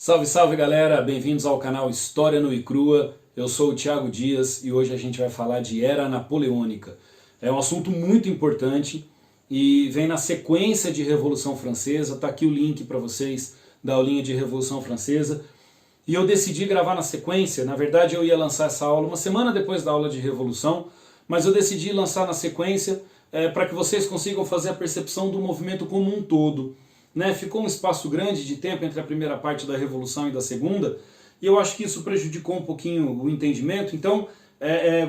Salve, salve galera, bem-vindos ao canal História Nua e Crua. Eu sou o Thiago Dias e hoje a gente vai falar de Era Napoleônica. É um assunto muito importante e vem na sequência de Revolução Francesa. Tá aqui o link para vocês da aulinha de Revolução Francesa. E eu decidi gravar na sequência. Na verdade eu ia lançar essa aula uma semana depois da aula de Revolução, mas eu decidi lançar na sequência para que vocês consigam fazer a percepção do movimento como um todo. Ficou um espaço grande de tempo entre a primeira parte da Revolução e da segunda, e eu acho que isso prejudicou um pouquinho o entendimento. Então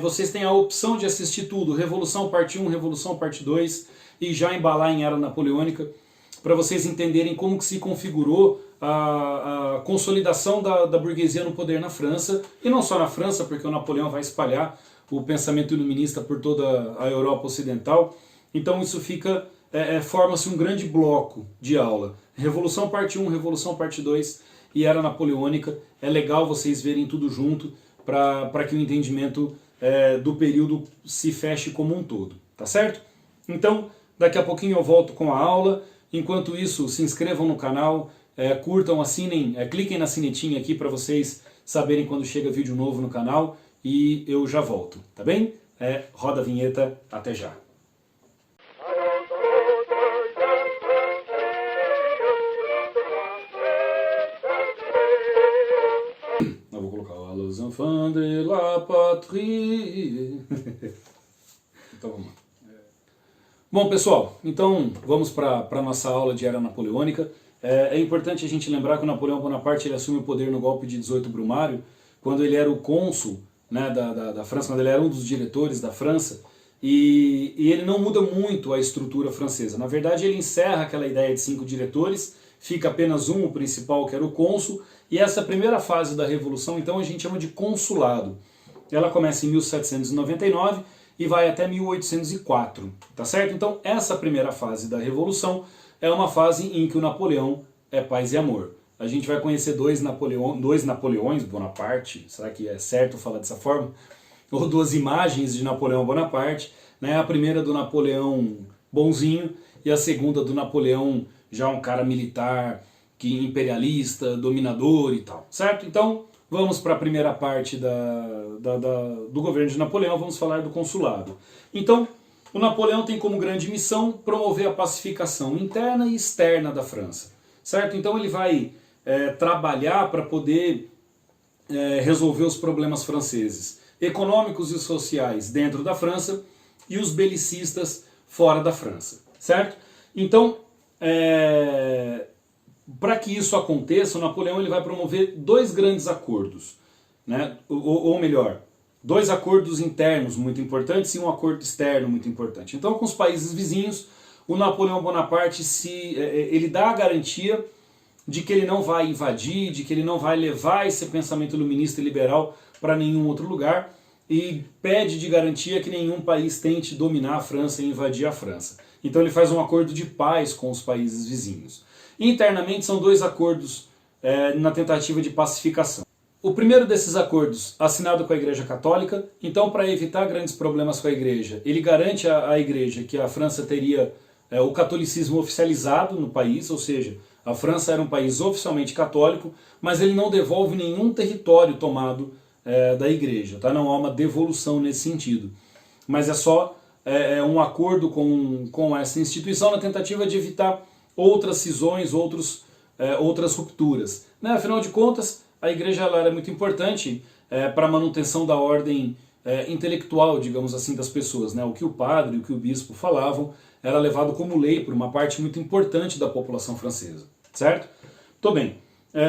vocês têm a opção de assistir tudo, Revolução parte 1, Revolução parte 2, e já embalar em Era Napoleônica, para vocês entenderem como que se configurou a consolidação da burguesia no poder na França, e não só na França, porque o Napoleão vai espalhar o pensamento iluminista por toda a Europa Ocidental. Então isso fica... forma-se um grande bloco de aula. Revolução parte 1, Revolução parte 2 e Era Napoleônica. É legal vocês verem tudo junto para que o entendimento do período se feche como um todo, tá certo? Então, daqui a pouquinho eu volto com a aula. Enquanto isso, se inscrevam no canal, curtam, assinem, cliquem na sinetinha aqui para vocês saberem quando chega vídeo novo no canal, e eu já volto, tá bem? Roda a vinheta, até já. Les enfants de la patrie. Então vamos lá. Bom pessoal, então vamos para a nossa aula de Era Napoleônica. É importante a gente lembrar que o Napoleão Bonaparte ele assume o poder no golpe de 18 Brumário, quando ele era o cônsul da França, quando ele era um dos diretores da França, e ele não muda muito a estrutura francesa. Na verdade ele encerra aquela ideia de 5 diretores, fica apenas um, o principal, que era o cônsul, e essa primeira fase da Revolução, então, a gente chama de consulado. Ela começa em 1799 e vai até 1804, tá certo? Então, essa primeira fase da Revolução é uma fase em que o Napoleão é paz e amor. A gente vai conhecer dois Napoleões Bonaparte, será que é certo falar dessa forma? Ou duas imagens de Napoleão Bonaparte, a primeira do Napoleão bonzinho e a segunda do Napoleão já um cara militar, imperialista, dominador e tal, certo? Então vamos para a primeira parte do governo de Napoleão, vamos falar do consulado. Então o Napoleão tem como grande missão promover a pacificação interna e externa da França, certo? Então ele vai trabalhar para poder resolver os problemas franceses, econômicos e sociais dentro da França e os belicistas fora da França, certo? Então para que isso aconteça, o Napoleão ele vai promover dois grandes acordos, ou melhor, dois acordos internos muito importantes e um acordo externo muito importante. Então, com os países vizinhos, o Napoleão Bonaparte ele dá a garantia de que ele não vai invadir, de que ele não vai levar esse pensamento iluminista e liberal para nenhum outro lugar, e pede de garantia que nenhum país tente dominar a França e invadir a França. Então ele faz um acordo de paz com os países vizinhos. Internamente são dois acordos na tentativa de pacificação. O primeiro desses acordos, assinado com a Igreja Católica, então para evitar grandes problemas com a Igreja, ele garante à Igreja que a França teria o catolicismo oficializado no país, ou seja, a França era um país oficialmente católico, mas ele não devolve nenhum território tomado da Igreja, tá? Não há uma devolução nesse sentido, mas é só um acordo com essa instituição na tentativa de evitar outras cisões, outras rupturas. Afinal de contas, a Igreja ela era muito importante para a manutenção da ordem intelectual, digamos assim, das pessoas. O que o padre, o que o bispo falavam, era levado como lei por uma parte muito importante da população francesa, certo? Muito bem.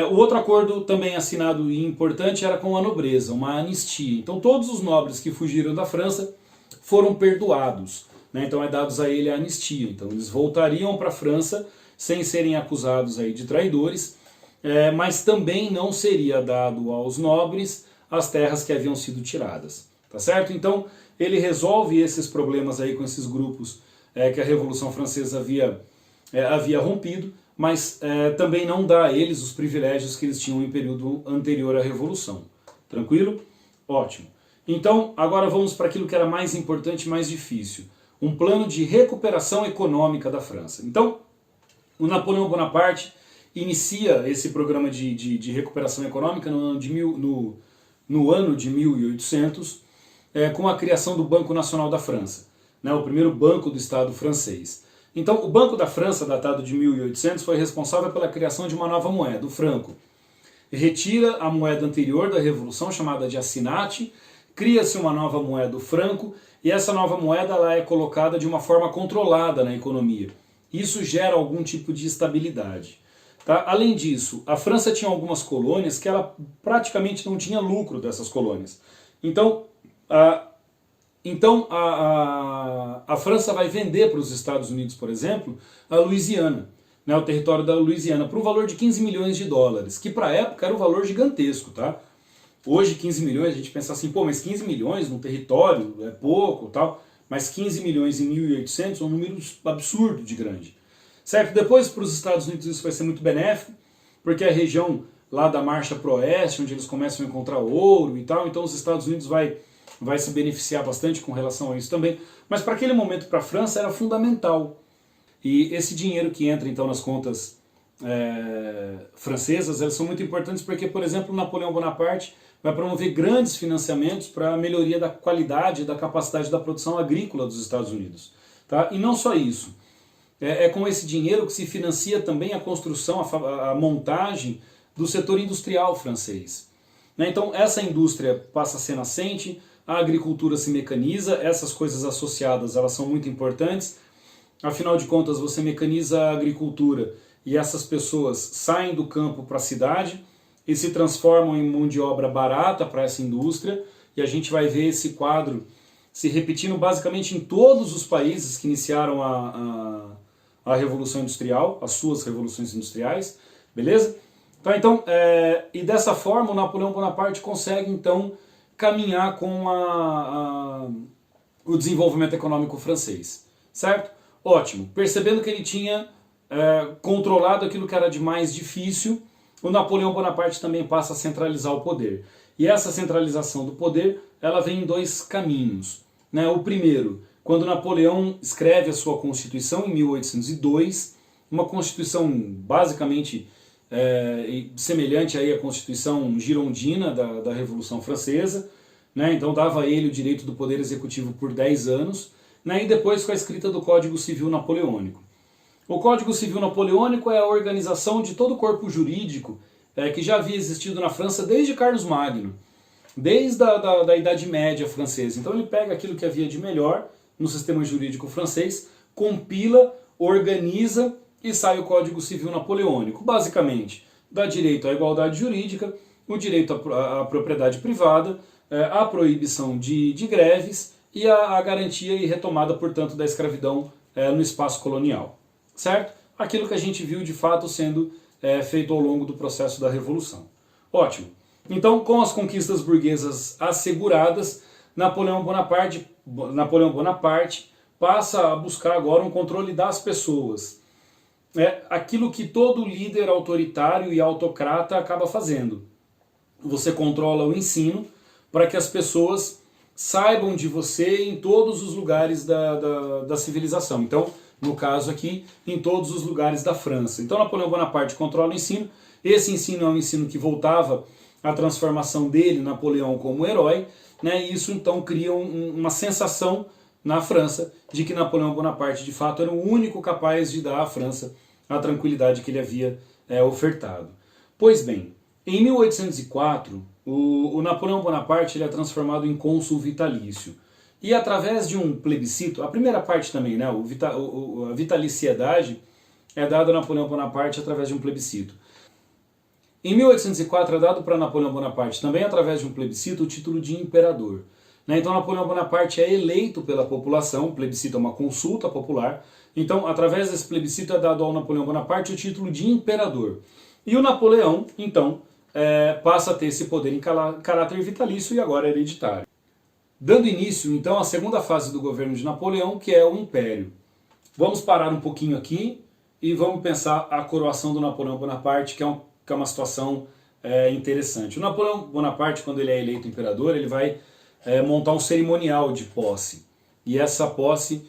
O outro acordo também assinado e importante era com a nobreza, uma anistia. Então todos os nobres que fugiram da França foram perdoados, então é dados a ele a anistia. Então eles voltariam para a França sem serem acusados aí de traidores, mas também não seria dado aos nobres as terras que haviam sido tiradas, tá certo? Então ele resolve esses problemas aí com esses grupos que a Revolução Francesa havia rompido, mas também não dá a eles os privilégios que eles tinham em período anterior à Revolução. Tranquilo? Ótimo. Então, agora vamos para aquilo que era mais importante e mais difícil. Um plano de recuperação econômica da França. Então, o Napoleão Bonaparte inicia esse programa de recuperação econômica no ano de 1800, com a criação do Banco Nacional da França, né, o primeiro banco do Estado francês. Então, o Banco da França, datado de 1800, foi responsável pela criação de uma nova moeda, o franco. Retira a moeda anterior da Revolução, chamada de assignat, cria-se uma nova moeda, o franco, e essa nova moeda ela é colocada de uma forma controlada na economia. Isso gera algum tipo de estabilidade. Tá? Além disso, a França tinha algumas colônias que ela praticamente não tinha lucro dessas colônias. Então, a França vai vender para os Estados Unidos, por exemplo, a Louisiana, né, o território da Louisiana, por um valor de 15 milhões de dólares, que para a época era um valor gigantesco. Tá? Hoje 15 milhões, a gente pensa assim, pô, mas 15 milhões num território é pouco, tal, mas 15 milhões em 1800 é um número absurdo de grande. Certo? Depois para os Estados Unidos isso vai ser muito benéfico, porque é a região lá da marcha para o oeste, onde eles começam a encontrar ouro e tal, então os Estados Unidos vai se beneficiar bastante com relação a isso também, mas para aquele momento para a França era fundamental. E esse dinheiro que entra então nas contas francesas, elas são muito importantes porque, por exemplo, Napoleão Bonaparte vai promover grandes financiamentos para a melhoria da qualidade e da capacidade da produção agrícola dos Estados Unidos. Tá? E não só isso, é com esse dinheiro que se financia também a construção, a montagem do setor industrial francês. Né? Então essa indústria passa a ser nascente, a agricultura se mecaniza, essas coisas associadas elas são muito importantes, afinal de contas você mecaniza a agricultura e essas pessoas saem do campo para a cidade e se transformam em mão de obra barata para essa indústria, e a gente vai ver esse quadro se repetindo basicamente em todos os países que iniciaram a Revolução Industrial, as suas revoluções industriais, beleza? Tá, então, e dessa forma o Napoleão Bonaparte consegue então caminhar com o desenvolvimento econômico francês, certo? Ótimo, percebendo que ele tinha controlado aquilo que era de mais difícil, o Napoleão Bonaparte também passa a centralizar o poder. E essa centralização do poder, ela vem em dois caminhos. Né? O primeiro, quando Napoleão escreve a sua Constituição em 1802, uma Constituição basicamente semelhante aí à Constituição girondina da Revolução Francesa, né? Então dava a ele o direito do poder executivo por 10 anos, né? E depois com a escrita do Código Civil Napoleônico. O Código Civil Napoleônico é a organização de todo o corpo jurídico que já havia existido na França desde Carlos Magno, desde da Idade Média francesa. Então ele pega aquilo que havia de melhor no sistema jurídico francês, compila, organiza e sai o Código Civil Napoleônico. Basicamente, dá direito à igualdade jurídica, o direito à propriedade privada, a proibição de greves e a garantia e retomada, portanto, da escravidão no espaço colonial. Certo? Aquilo que a gente viu de fato sendo feito ao longo do processo da Revolução. Ótimo. Então, com as conquistas burguesas asseguradas, Napoleão Bonaparte passa a buscar agora um controle das pessoas. Aquilo que todo líder autoritário e autocrata acaba fazendo. Você controla o ensino para que as pessoas saibam de você em todos os lugares da civilização. Então, no caso aqui, em todos os lugares da França. Então Napoleão Bonaparte controla o ensino. Esse ensino é um ensino que voltava à transformação dele, Napoleão, como herói, né? E isso então cria uma sensação na França de que Napoleão Bonaparte de fato era o único capaz de dar à França a tranquilidade que ele havia ofertado. Pois bem, em 1804, o Napoleão Bonaparte ele é transformado em cônsul vitalício. E através de um plebiscito, a primeira parte também, né, a vitaliciedade é dada a Napoleão Bonaparte através de um plebiscito. Em 1804 é dado para Napoleão Bonaparte, também através de um plebiscito, o título de imperador. Então Napoleão Bonaparte é eleito pela população, o plebiscito é uma consulta popular, então através desse plebiscito é dado ao Napoleão Bonaparte o título de imperador. E o Napoleão, então, passa a ter esse poder em caráter vitalício e agora hereditário. Dando início, então, à segunda fase do governo de Napoleão, que é o Império. Vamos parar um pouquinho aqui e vamos pensar a coroação do Napoleão Bonaparte, que é uma situação interessante. O Napoleão Bonaparte, quando ele é eleito imperador, ele vai montar um cerimonial de posse. E essa posse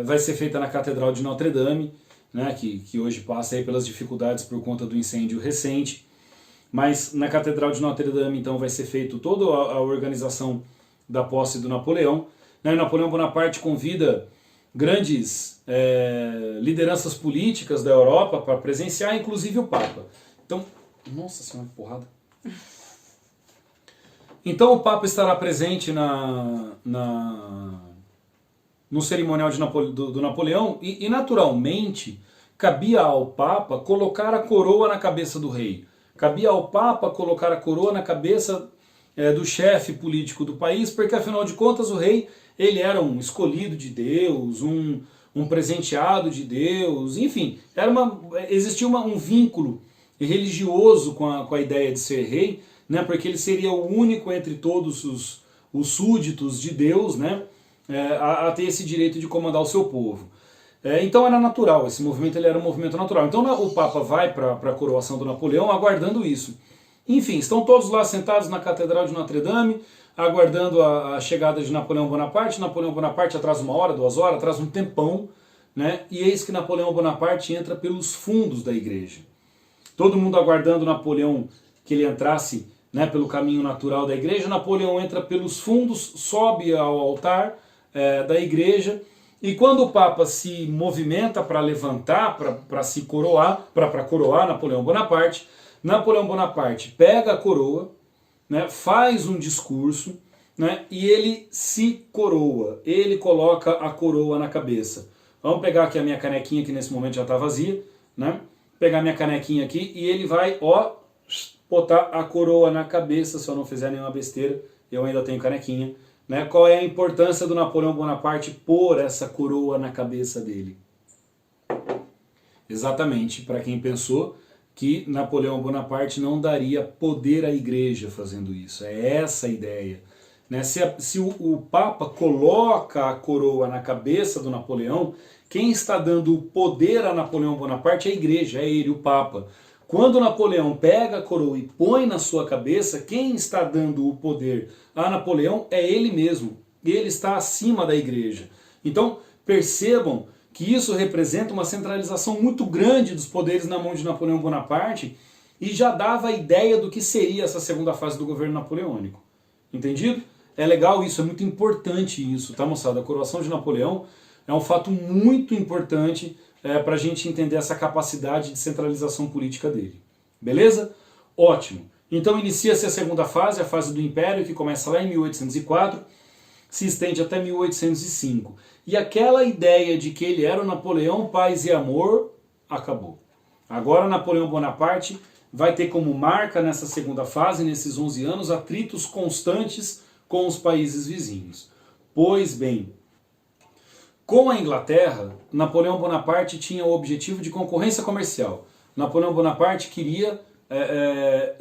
vai ser feita na Catedral de Notre Dame, né, que hoje passa aí pelas dificuldades por conta do incêndio recente. Mas na Catedral de Notre Dame, então, vai ser feito toda a organização da posse do Napoleão. Né? Napoleão Bonaparte convida grandes lideranças políticas da Europa para presenciar, inclusive o Papa. Então, nossa senhora, que porrada. Então o Papa estará presente no cerimonial do Napoleão e naturalmente cabia ao Papa colocar a coroa na cabeça do rei. Cabia ao Papa colocar a coroa na cabeça do chefe político do país, porque afinal de contas o rei ele era um escolhido de Deus, um presenteado de Deus, enfim, existia um vínculo religioso com a ideia de ser rei, né, porque ele seria o único entre todos os súditos de Deus, né, a ter esse direito de comandar o seu povo. Então era natural, esse movimento ele era um movimento natural. Então o Papa vai para a coroação do Napoleão aguardando isso. Enfim, estão todos lá sentados na Catedral de Notre Dame, aguardando a chegada de Napoleão Bonaparte. Napoleão Bonaparte atrasa 1 hora, 2 horas, atrasa um tempão, né, e eis que Napoleão Bonaparte entra pelos fundos da igreja. Todo mundo aguardando Napoleão que ele entrasse, né, pelo caminho natural da igreja. Napoleão entra pelos fundos, sobe ao altar da igreja, e quando o Papa se movimenta para levantar, para se coroar, para coroar Napoleão Bonaparte, Napoleão Bonaparte pega a coroa, né, faz um discurso, né, e ele se coroa, ele coloca a coroa na cabeça. Vamos pegar aqui a minha canequinha, que nesse momento já está vazia, né, pegar minha canequinha aqui, e ele vai, botar a coroa na cabeça. Se eu não fizer nenhuma besteira, eu ainda tenho canequinha. Né? Qual é a importância do Napoleão Bonaparte pôr essa coroa na cabeça dele? Exatamente, para quem pensou que Napoleão Bonaparte não daria poder à igreja fazendo isso. É essa a ideia. Né? Se o Papa coloca a coroa na cabeça do Napoleão, quem está dando o poder a Napoleão Bonaparte é a igreja, é ele, o Papa. Quando Napoleão pega a coroa e põe na sua cabeça, quem está dando o poder a Napoleão é ele mesmo. Ele está acima da igreja. Então percebam que isso representa uma centralização muito grande dos poderes na mão de Napoleão Bonaparte e já dava a ideia do que seria essa segunda fase do governo napoleônico. Entendido? É legal isso, é muito importante isso, tá, moçada? A coroação de Napoleão é um fato muito importante para a gente entender essa capacidade de centralização política dele. Beleza? Ótimo. Então inicia-se a segunda fase, a fase do Império, que começa lá em 1804, se estende até 1805. E aquela ideia de que ele era o Napoleão, paz e amor, acabou. Agora Napoleão Bonaparte vai ter como marca nessa segunda fase, nesses 11 anos, atritos constantes com os países vizinhos. Pois bem, com a Inglaterra, Napoleão Bonaparte tinha o objetivo de concorrência comercial. Napoleão Bonaparte queria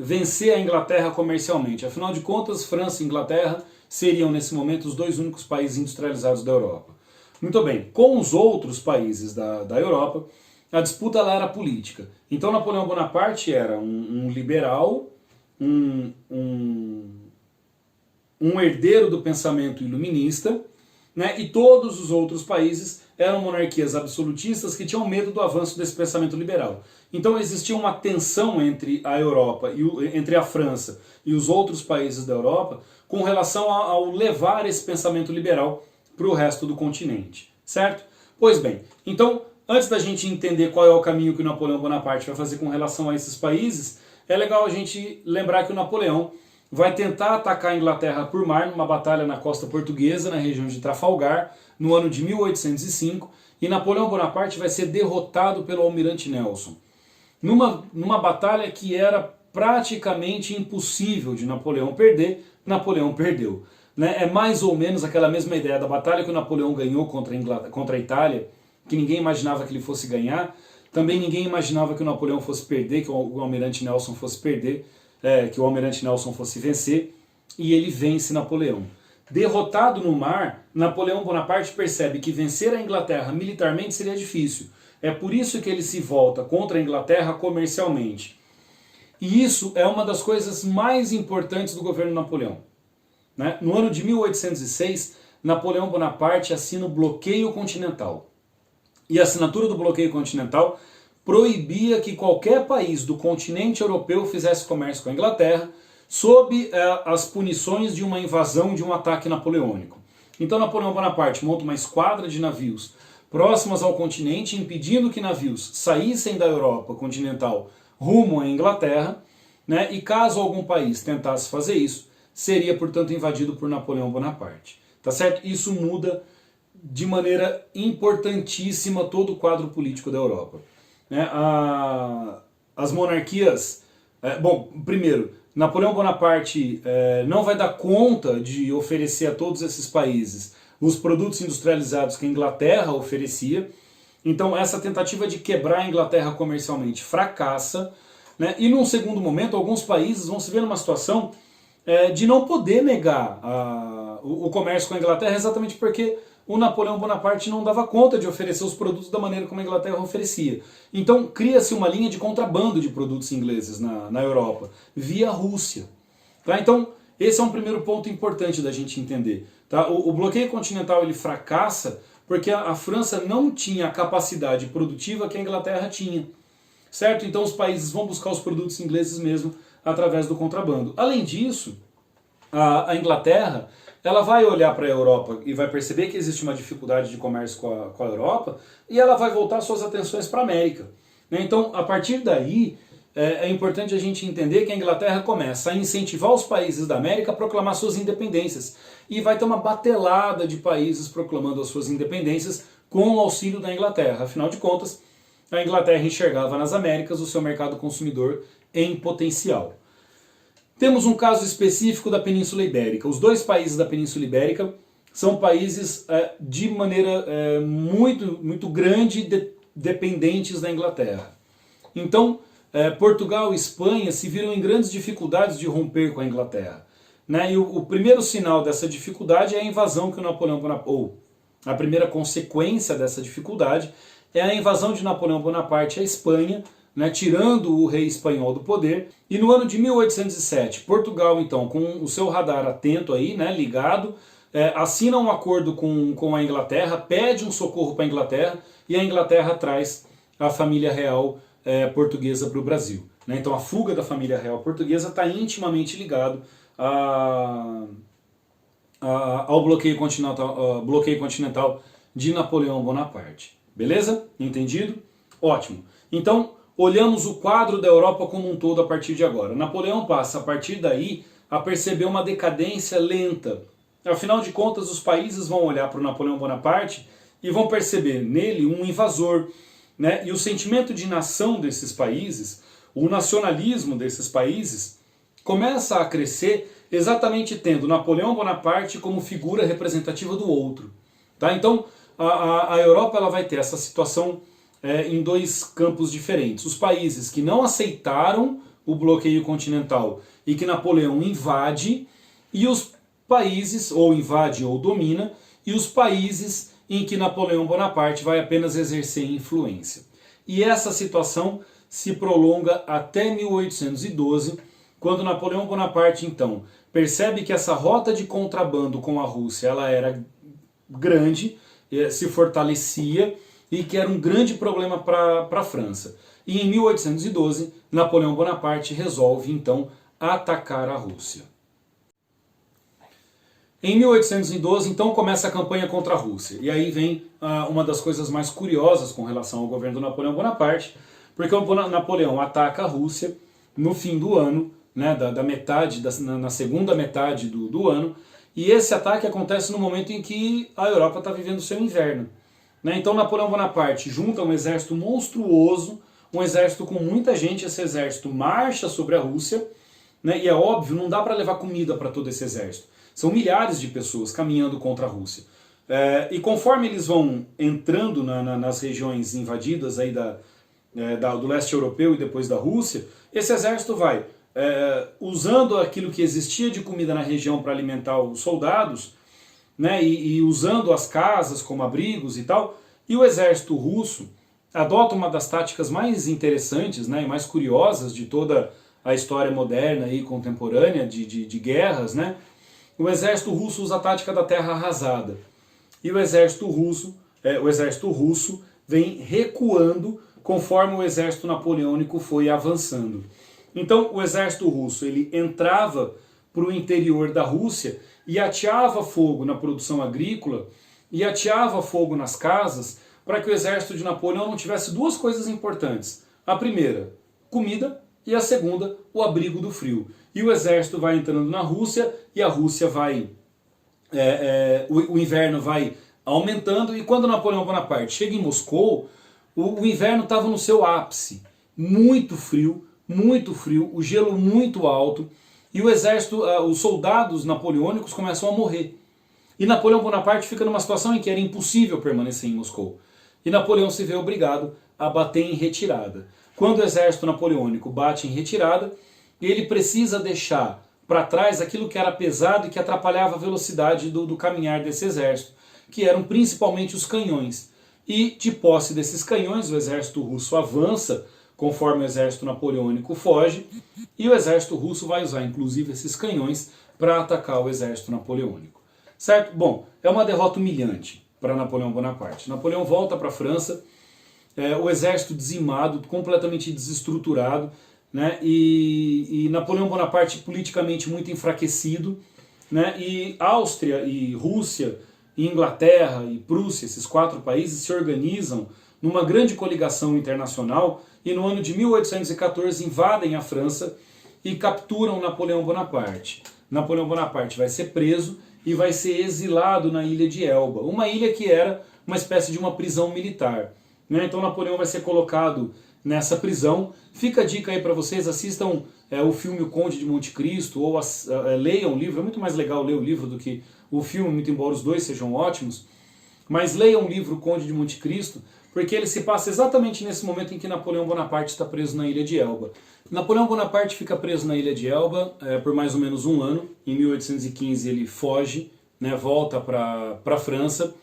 vencer a Inglaterra comercialmente. Afinal de contas, França e Inglaterra seriam nesse momento os dois únicos países industrializados da Europa. Muito bem, com os outros países da Europa, a disputa lá era política. Então Napoleão Bonaparte era um liberal, um herdeiro do pensamento iluminista, né, e todos os outros países eram monarquias absolutistas que tinham medo do avanço desse pensamento liberal. Então existia uma tensão entre a Europa, entre a França e os outros países da Europa com relação ao levar esse pensamento liberal para o resto do continente, certo? Pois bem, então antes da gente entender qual é o caminho que o Napoleão Bonaparte vai fazer com relação a esses países, é legal a gente lembrar que o Napoleão vai tentar atacar a Inglaterra por mar numa batalha na costa portuguesa, na região de Trafalgar, no ano de 1805, e Napoleão Bonaparte vai ser derrotado pelo almirante Nelson. Numa batalha que era praticamente impossível de Napoleão perder, Napoleão perdeu. Né? É mais ou menos aquela mesma ideia da batalha que o Napoleão ganhou contra a Itália, que ninguém imaginava que ele fosse ganhar, também ninguém imaginava que o Napoleão fosse perder, que o almirante Nelson fosse perder, que o almirante Nelson fosse vencer, e ele vence Napoleão. Derrotado no mar, Napoleão Bonaparte percebe que vencer a Inglaterra militarmente seria difícil. É por isso que ele se volta contra a Inglaterra comercialmente. E isso é uma das coisas mais importantes do governo Napoleão. Né? No ano de 1806, Napoleão Bonaparte assina o bloqueio continental. e a assinatura do bloqueio continental proibia que qualquer país do continente europeu fizesse comércio com a Inglaterra, sob as punições de uma invasão, de um ataque napoleônico. Então Napoleão Bonaparte monta uma esquadra de navios próximas ao continente, impedindo que navios saíssem da Europa continental rumo à Inglaterra, né? E caso algum país tentasse fazer isso, seria, portanto, invadido por Napoleão Bonaparte. Tá certo? Isso muda de maneira importantíssima todo o quadro político da Europa. Né? As monarquias... bom, primeiro, Napoleão Bonaparte não vai dar conta de oferecer a todos esses países os produtos industrializados que a Inglaterra oferecia. Então essa tentativa de quebrar a Inglaterra comercialmente fracassa, né? E num segundo momento alguns países vão se ver numa situação de não poder negar o comércio com a Inglaterra, exatamente porque o Napoleão Bonaparte não dava conta de oferecer os produtos da maneira como a Inglaterra oferecia. Então cria-se uma linha de contrabando de produtos ingleses na Europa, via Rússia. Tá? Então esse é um primeiro ponto importante da gente entender. Tá? O bloqueio continental ele fracassa porque a França não tinha a capacidade produtiva que a Inglaterra tinha. Certo? Então os países vão buscar os produtos ingleses mesmo através do contrabando. Além disso, a Inglaterra ela vai olhar para a Europa e vai perceber que existe uma dificuldade de comércio com a Europa e ela vai voltar suas atenções para a América. Então, a partir daí, é importante a gente entender que a Inglaterra começa a incentivar os países da América a proclamar suas independências. E vai ter uma batelada de países proclamando as suas independências com o auxílio da Inglaterra. Afinal de contas, a Inglaterra enxergava nas Américas o seu mercado consumidor em potencial. Temos um caso específico da Península Ibérica. Os dois países da Península Ibérica são países de maneira muito grande dependentes da Inglaterra. Então, Portugal e Espanha se viram em grandes dificuldades de romper com a Inglaterra. Né? E o primeiro sinal dessa dificuldade é a invasão que o Napoleão Bonaparte... ou a primeira consequência dessa dificuldade é a invasão de Napoleão Bonaparte à Espanha, né, tirando o rei espanhol do poder. E no ano de 1807, Portugal, então, com o seu radar atento aí, né, ligado, assina um acordo com a Inglaterra, pede um socorro para a Inglaterra, e a Inglaterra traz a família real portuguesa para o Brasil. Né? Então a fuga da família real portuguesa está intimamente ligado ao bloqueio continental de Napoleão Bonaparte. Beleza? Entendido? Ótimo. Então, olhamos o quadro da Europa como um todo a partir de agora. Napoleão passa, a partir daí, a perceber uma decadência lenta. Afinal de contas, os países vão olhar para o Napoleão Bonaparte e vão perceber nele um invasor. Né? E o sentimento de nação desses países, o nacionalismo desses países, começa a crescer exatamente tendo Napoleão Bonaparte como figura representativa do outro. Tá? Então, a Europa ela vai ter essa situação em dois campos diferentes. Os países que não aceitaram o bloqueio continental e que Napoleão invade, e os países, ou invade ou domina, e os países em que Napoleão Bonaparte vai apenas exercer influência. E essa situação se prolonga até 1812, quando Napoleão Bonaparte, então, percebe que essa rota de contrabando com a Rússia ela era grande, se fortalecia, e que era um grande problema para a França. E em 1812, Napoleão Bonaparte resolve, então, atacar a Rússia. Em 1812, então, começa a campanha contra a Rússia. E aí vem uma das coisas mais curiosas com relação ao governo do Napoleão Bonaparte, porque o Napoleão ataca a Rússia no fim do ano, né, na segunda metade do ano, e esse ataque acontece no momento em que a Europa está vivendo o seu inverno. Né? Então Napoleão Bonaparte junta um exército monstruoso, um exército com muita gente, esse exército marcha sobre a Rússia, né, e é óbvio, não dá para levar comida para todo esse exército. São milhares de pessoas caminhando contra a Rússia. E conforme eles vão entrando nas regiões invadidas aí do leste europeu e depois da Rússia, esse exército vai usando aquilo que existia de comida na região para alimentar os soldados, né, e usando as casas como abrigos e tal, e o exército russo adota uma das táticas mais interessantes, né, e mais curiosas de toda a história moderna e contemporânea de guerras, né? O exército russo usa a tática da terra arrasada. E o exército russo vem recuando conforme o exército napoleônico foi avançando. Então o exército russo ele entrava para o interior da Rússia e ateava fogo na produção agrícola e ateava fogo nas casas para que o exército de Napoleão não tivesse duas coisas importantes. A primeira, comida, e a segunda, o abrigo do frio. E o exército vai entrando na Rússia e a Rússia vai... o inverno vai aumentando e quando Napoleão Bonaparte chega em Moscou, o inverno estava no seu ápice. Muito frio, o gelo muito alto e o exército, os soldados napoleônicos começam a morrer. E Napoleão Bonaparte fica numa situação em que era impossível permanecer em Moscou. E Napoleão se vê obrigado a bater em retirada. Quando o exército napoleônico bate em retirada, ele precisa deixar para trás aquilo que era pesado e que atrapalhava a velocidade do caminhar desse exército, que eram principalmente os canhões. E de posse desses canhões, o exército russo avança conforme o exército napoleônico foge, e o exército russo vai usar inclusive esses canhões para atacar o exército napoleônico. Certo? Bom, é uma derrota humilhante para Napoleão Bonaparte. Napoleão volta para a França, o exército dizimado, completamente desestruturado, né? E Napoleão Bonaparte politicamente muito enfraquecido, né? E Áustria e Rússia e Inglaterra e Prússia, esses quatro países se organizam numa grande coligação internacional e no ano de 1814 invadem a França e capturam Napoleão Bonaparte. Napoleão Bonaparte vai ser preso e vai ser exilado na ilha de Elba, uma ilha que era uma espécie de uma prisão militar. Então Napoleão vai ser colocado nessa prisão. Fica a dica aí para vocês, assistam o filme O Conde de Monte Cristo, ou leiam o livro, é muito mais legal ler o livro do que o filme, muito embora os dois sejam ótimos, mas leiam o livro O Conde de Monte Cristo, porque ele se passa exatamente nesse momento em que Napoleão Bonaparte está preso na ilha de Elba. Napoleão Bonaparte fica preso na ilha de Elba por mais ou menos um ano. Em 1815 ele foge, né, volta para a França,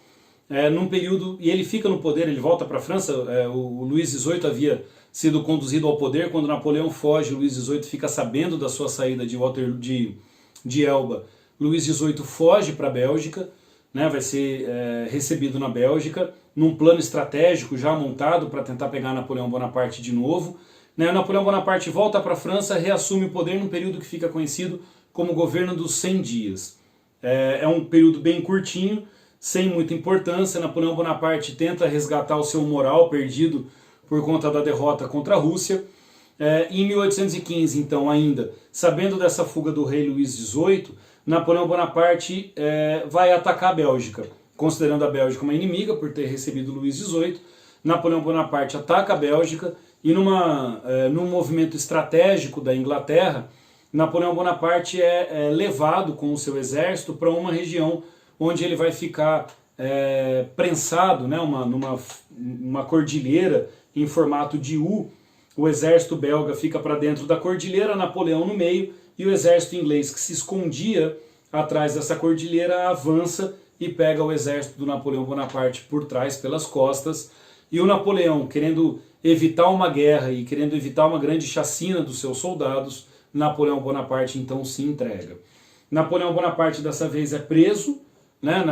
num período, e ele fica no poder, ele volta para a França. O Luís XVIII havia sido conduzido ao poder. Quando Napoleão foge, Luís XVIII fica sabendo da sua saída de Elba. Luís XVIII foge para a Bélgica, né, vai ser recebido na Bélgica, num plano estratégico já montado para tentar pegar Napoleão Bonaparte de novo. Napoleão Bonaparte volta para a França, reassume o poder num período que fica conhecido como governo dos 100 dias. É um período bem curtinho, sem muita importância. Napoleão Bonaparte tenta resgatar o seu moral perdido por conta da derrota contra a Rússia. Em 1815, então, ainda, sabendo dessa fuga do rei Luís XVIII, Napoleão Bonaparte vai atacar a Bélgica, considerando a Bélgica uma inimiga por ter recebido Luís XVIII. Napoleão Bonaparte ataca a Bélgica e num movimento estratégico da Inglaterra, Napoleão Bonaparte é levado com o seu exército para uma região onde ele vai ficar prensado, né, numa cordilheira em formato de U. O exército belga fica para dentro da cordilheira, Napoleão no meio, e o exército inglês, que se escondia atrás dessa cordilheira, avança e pega o exército do Napoleão Bonaparte por trás, pelas costas. E o Napoleão, querendo evitar uma guerra e querendo evitar uma grande chacina dos seus soldados, Napoleão Bonaparte então se entrega. Napoleão Bonaparte dessa vez é preso, né,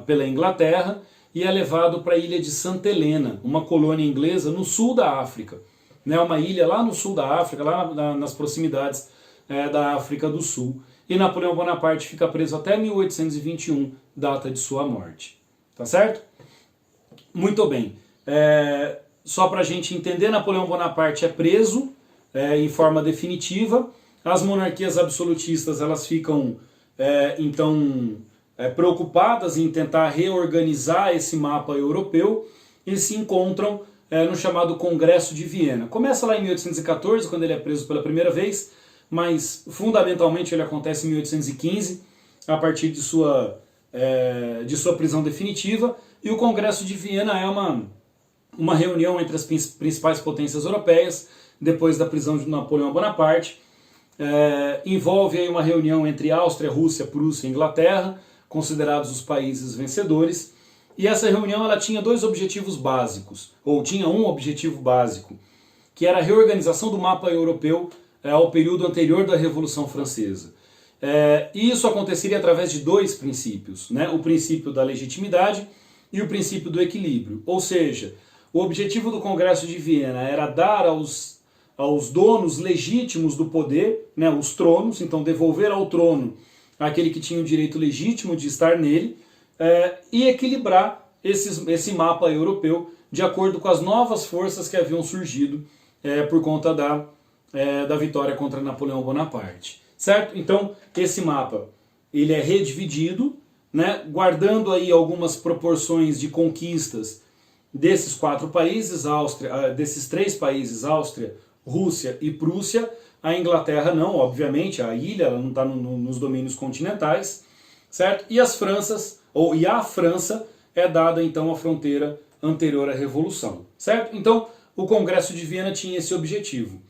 pela Inglaterra e é levado para a ilha de Santa Helena, uma colônia inglesa no sul da África. Uma ilha lá no sul da África, lá nas proximidades da África do Sul. E Napoleão Bonaparte fica preso até 1821, data de sua morte. Tá certo? Muito bem. Só para a gente entender, Napoleão Bonaparte é preso em forma definitiva. As monarquias absolutistas elas ficam então preocupadas em tentar reorganizar esse mapa europeu e se encontram no chamado Congresso de Viena. Começa lá em 1814, quando ele é preso pela primeira vez, mas fundamentalmente ele acontece em 1815, a partir de sua prisão definitiva. E o Congresso de Viena é uma reunião entre as principais potências europeias, depois da prisão de Napoleão Bonaparte. Envolve aí uma reunião entre Áustria, Rússia, Prússia e Inglaterra, considerados os países vencedores. E essa reunião ela tinha dois objetivos básicos, ou tinha um objetivo básico, que era a reorganização do mapa europeu ao período anterior da Revolução Francesa. E isso aconteceria através de dois princípios, né? O princípio da legitimidade e o princípio do equilíbrio. Ou seja, o objetivo do Congresso de Viena era dar aos donos legítimos do poder, né, os tronos, então devolver ao trono aquele que tinha o direito legítimo de estar nele, e equilibrar esse mapa europeu de acordo com as novas forças que haviam surgido por conta da vitória contra Napoleão Bonaparte. Certo? Então, esse mapa ele é redividido, né, guardando aí algumas proporções de conquistas desses 4 países, desses 3 países, Áustria, Rússia e Prússia. A Inglaterra não, obviamente, a ilha ela não está nos domínios continentais, certo? E a França é dada então a fronteira anterior à Revolução, certo? Então, o Congresso de Viena tinha esse objetivo: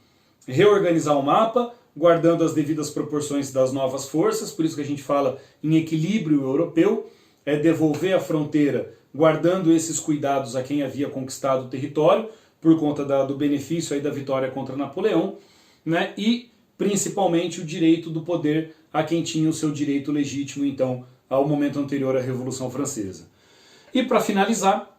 reorganizar o mapa, guardando as devidas proporções das novas forças, por isso que a gente fala em equilíbrio europeu, devolver a fronteira, guardando esses cuidados a quem havia conquistado o território, por conta do benefício aí da vitória contra Napoleão, né? E principalmente o direito do poder a quem tinha o seu direito legítimo, então, ao momento anterior à Revolução Francesa. E para finalizar,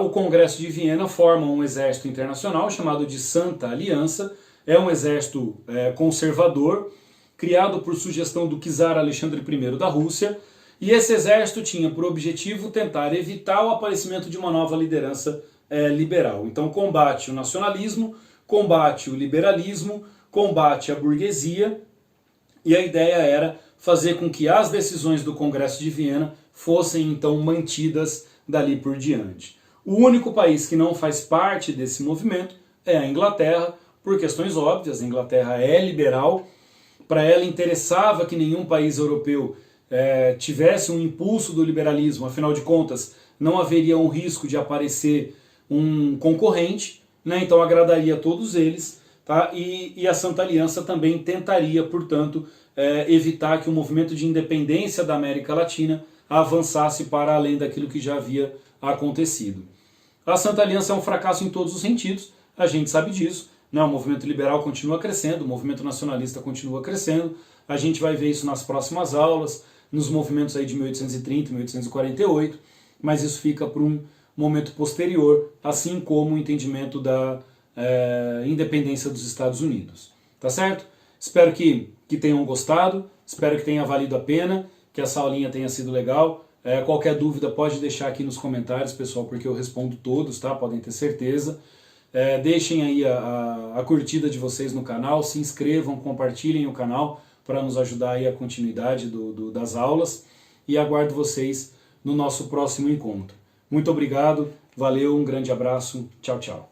o Congresso de Viena forma um exército internacional chamado de Santa Aliança. É um exército conservador, criado por sugestão do czar Alexandre I da Rússia, e esse exército tinha por objetivo tentar evitar o aparecimento de uma nova liderança liberal. Então combate o nacionalismo, combate o liberalismo, combate a burguesia, e a ideia era fazer com que as decisões do Congresso de Viena fossem então mantidas dali por diante. O único país que não faz parte desse movimento é a Inglaterra, por questões óbvias. A Inglaterra é liberal, para ela interessava que nenhum país europeu tivesse um impulso do liberalismo, afinal de contas não haveria um risco de aparecer um concorrente, né? Então agradaria a todos eles, tá? E a Santa Aliança também tentaria, portanto, evitar que o movimento de independência da América Latina avançasse para além daquilo que já havia acontecido. A Santa Aliança é um fracasso em todos os sentidos, a gente sabe disso, né? O movimento liberal continua crescendo, o movimento nacionalista continua crescendo, a gente vai ver isso nas próximas aulas, nos movimentos aí de 1830, 1848, mas isso fica para um momento posterior, assim como o entendimento da independência dos Estados Unidos. Tá certo? Espero que tenham gostado, espero que tenha valido a pena, que essa aulinha tenha sido legal. Qualquer dúvida pode deixar aqui nos comentários, pessoal, porque eu respondo todos, tá? Podem ter certeza. Deixem aí a curtida de vocês no canal, se inscrevam, compartilhem o canal para nos ajudar aí a continuidade das aulas, e aguardo vocês no nosso próximo encontro. Muito obrigado, valeu, um grande abraço, tchau, tchau.